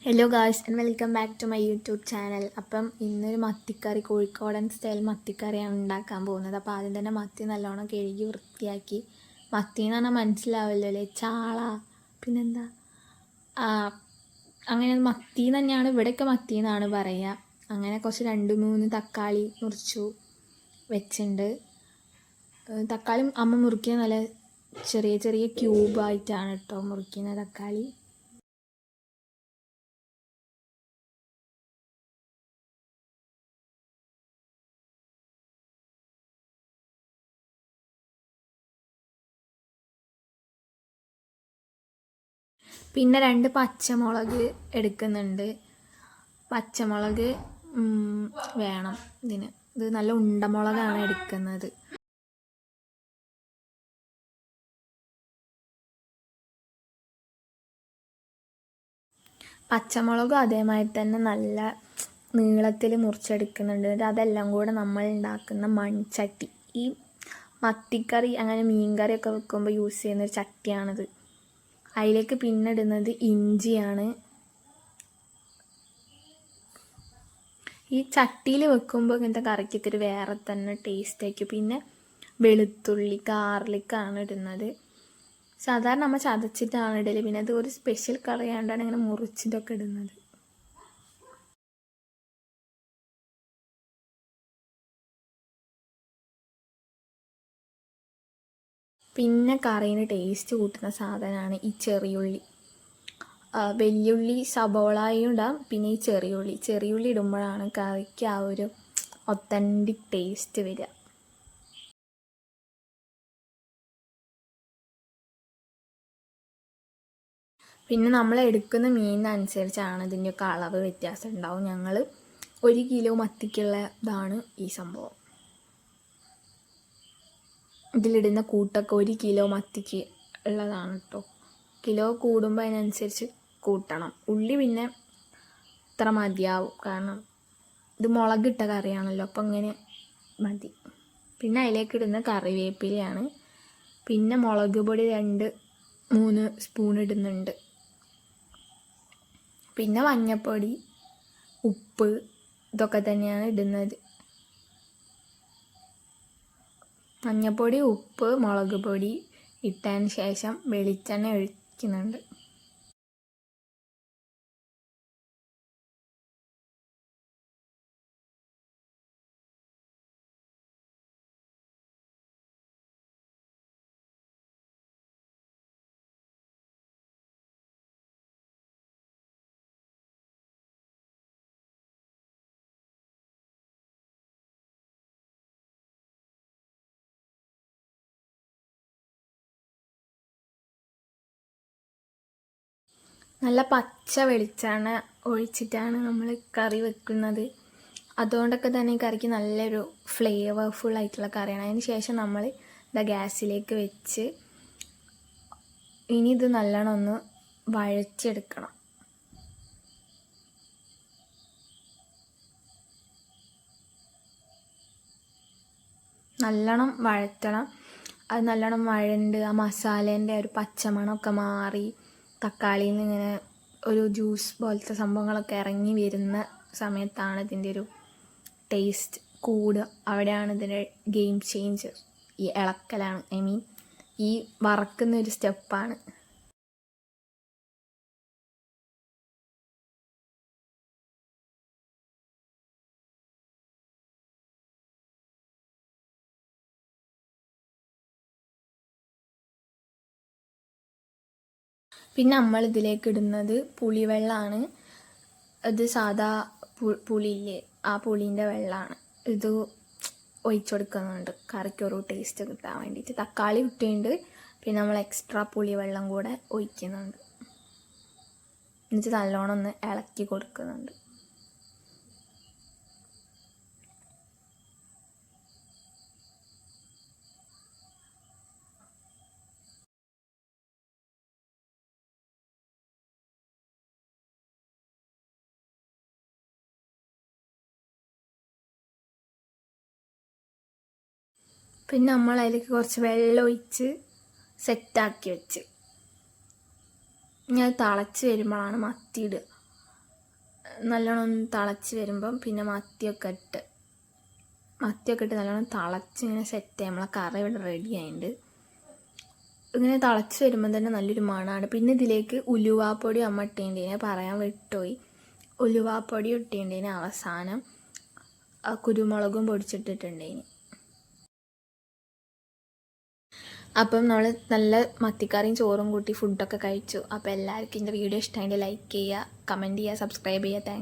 Hello guys and welcome back to my YouTube channel. അപ്പം ഇന്നൊരു മത്തിക്കറി, കോഴിക്കോടൻ style മത്തിക്കറിയാണ് ഉണ്ടാക്കാൻ പോകുന്നത്. അപ്പോൾ ആദ്യം തന്നെ മത്തി നല്ലോണം കഴുകി വൃത്തിയാക്കി, മത്തി എന്ന് പറഞ്ഞാൽ മനസ്സിലാവില്ലോ അല്ലേ, ചാള പിന്നെന്താ അങ്ങനെ മത്തി തന്നെയാണ്, ഇവിടെയൊക്കെ മത്തി എന്നാണ് പറയുക. അങ്ങനെ കുറച്ച് 2-3 തക്കാളി മുറിച്ചു വെച്ചിട്ടുണ്ട്. തക്കാളി അമ്മ മുറിക്കുന്നത് നല്ല ചെറിയ ചെറിയ ക്യൂബായിട്ടാണ് കേട്ടോ മുറിക്കുന്ന തക്കാളി. പിന്നെ 2 പച്ചമുളക് എടുക്കുന്നുണ്ട്. പച്ചമുളക് വേണം ഇതിന്. ഇത് നല്ല ഉണ്ടമുളകാണ് എടുക്കുന്നത്. പച്ചമുളകും അതേമാതിരി തന്നെ നല്ല നീളത്തിൽ മുറിച്ചെടുക്കുന്നുണ്ട്. അതെല്ലാം കൂടെ നമ്മൾ ഉണ്ടാക്കുന്ന മൺചട്ടി, ഈ മത്തിക്കറി അങ്ങനെ മീൻകറിയൊക്കെ വെക്കുമ്പോൾ യൂസ് ചെയ്യുന്നൊരു ചട്ടിയാണിത്. അതിലേക്ക് പിന്നെ ഇടുന്നത് ഇഞ്ചിയാണ്. ഈ ചട്ടിയിൽ വെക്കുമ്പോൾ ഇങ്ങനത്തെ കറിക്കൊക്കെ ഒരു വേറെ തന്നെ ടേസ്റ്റ് ആയിരിക്കും. പിന്നെ വെളുത്തുള്ളി, ഗാർലിക്കാണ് ഇടുന്നത്. സാധാരണ നമ്മൾ ചതച്ചിട്ടാണ് ഇടല്. പിന്നെ അത് ഒരു സ്പെഷ്യൽ കറിയാണ്ടാണ് ഇങ്ങനെ മുറിച്ചിട്ടൊക്കെ ഇടുന്നത്. പിന്നെ കറീന് ടേസ്റ്റ് കൂട്ടുന്ന സാധനമാണ് ഈ ചെറിയുള്ളി. വലിയുള്ളി, സബോളയും ഇടാം. പിന്നെ ഈ ചെറിയുള്ളി ഇടുമ്പോഴാണ് കറിക്ക് ആ ഒരു ഒത്തൻറ്റിക് ടേസ്റ്റ് വരിക. പിന്നെ നമ്മൾ എടുക്കുന്ന മീനിനനുസരിച്ചാണ് ഇതിൻ്റെയൊക്കെ അളവ് വ്യത്യാസം ഉണ്ടാവും. ഞങ്ങൾ 1 കിലോ മത്തിക്കുള്ള ഇതാണ് ഈ സംഭവം. ഇതിലിടുന്ന കൂട്ടൊക്കെ 1 കിലോ മത്തിക്ക് ഉള്ളതാണ് കേട്ടോ. കിലോ കൂടുമ്പോൾ അതിനനുസരിച്ച് കൂട്ടണം. ഉള്ളി പിന്നെ ഇത്ര മതിയാവും, കാരണം ഇത് മുളകിട്ട കറിയാണല്ലോ, അപ്പം ഇങ്ങനെ മതി. പിന്നെ അതിലേക്ക് ഇടുന്ന കറിവേപ്പിലയാണ്. പിന്നെ മുളക് പൊടി 2-3 സ്പൂൺ ഇടുന്നുണ്ട്. പിന്നെ മഞ്ഞൾപ്പൊടി, ഉപ്പ്, ഇതൊക്കെ തന്നെയാണ് ഇടുന്നത്. മഞ്ഞൾപ്പൊടി, ഉപ്പ്, മുളക് പൊടി ഇട്ടതിന് ശേഷം വെളിച്ചെണ്ണ ഒഴിക്കുന്നുണ്ട്. നല്ല പച്ച വെളിച്ചെണ്ണ ഒഴിച്ചിട്ടാണ് നമ്മൾ കറി വെക്കുന്നത്. അതുകൊണ്ടൊക്കെ തന്നെ ഈ കറിക്ക് നല്ലൊരു ഫ്ലേവർഫുൾ ആയിട്ടുള്ള കറിയാണ്. അതിന് ശേഷം നമ്മൾ ഗ്യാസിലേക്ക് വെച്ച് ഇനി ഇത് നല്ലോണം ഒന്ന് വഴച്ചെടുക്കണം. നല്ലോണം വഴറ്റണം. അത് നല്ലോണം വഴണ്ട് ആ മസാലേൻ്റെ ഒരു പച്ചമണമൊക്കെ മാറി തക്കാളിയിൽ നിന്ന് ഇങ്ങനെ ഒരു ജ്യൂസ് പോലത്തെ സംഭവങ്ങളൊക്കെ ഇറങ്ങി വരുന്ന സമയത്താണ് ഇതിൻ്റെ ഒരു ടേസ്റ്റ് കൂടുക. അവിടെയാണ് ഇതിൻ്റെ ഗെയിം ചേഞ്ചർ. ഈ ഇളക്കലാണ്, ഈ വറക്കുന്ന ഒരു സ്റ്റെപ്പാണ്. പിന്നെ നമ്മൾ ഇതിലേക്ക് ഇടുന്നത് പുളിവെള്ളമാണ്. ഇത് സാധാ പുളിയില്ലേ, ആ പുളീൻ്റെ വെള്ളമാണ്. ഇത് ഒഴിച്ചു കൊടുക്കുന്നുണ്ട് കറിക്കൊരു ടേസ്റ്റ് കിട്ടാൻ വേണ്ടിയിട്ട്. തക്കാളി ഇട്ടിട്ടുണ്ട്, പിന്നെ നമ്മൾ എക്സ്ട്രാ പുളിവെള്ളം കൂടെ ഒഴിക്കുന്നുണ്ട്. എന്നിട്ട് നല്ലോണം ഒന്ന് ഇളക്കി കൊടുക്കുന്നുണ്ട്. പിന്നെ നമ്മൾ അതിലേക്ക് കുറച്ച് വെള്ളം ഒഴിച്ച് സെറ്റാക്കി വെച്ച് ഞാൻ തിളച്ച് വരുമ്പോഴാണ് മത്തി ഇടുക. നല്ലോണം ഒന്ന് തിളച്ച് വരുമ്പം പിന്നെ മത്തിയൊക്കെ ഇട്ട് നല്ലോണം തിളച്ച് ഇങ്ങനെ സെറ്റ് നമ്മളെ കറി ഇവിടെ റെഡി ആയിട്ടുണ്ട്. ഇങ്ങനെ തിളച്ച് വരുമ്പോൾ തന്നെ നല്ലൊരു മണമാണ്. പിന്നെ ഇതിലേക്ക് ഉലുവാപ്പൊടി അമ്മ ഇട്ടേണ്ടതിനെ പറയാൻ വിട്ടുപോയി. ഉലുവാപ്പൊടി ഇട്ടേണ്ടതിന് അവസാനം കുരുമുളകും പൊടിച്ചിട്ടിട്ടുണ്ടേന്. അപ്പം നമ്മൾ നല്ല മത്തിക്കറിയും ചോറും കൂട്ടി ഫുഡൊക്കെ കഴിച്ചു. അപ്പോൾ എല്ലാവർക്കും എൻ്റെ വീഡിയോ ഇഷ്ടമായിട്ട് ലൈക്ക് ചെയ്യുക, കമൻറ്റ് ചെയ്യുക, സബ്സ്ക്രൈബ് ചെയ്യുക. താങ്ക്സ്.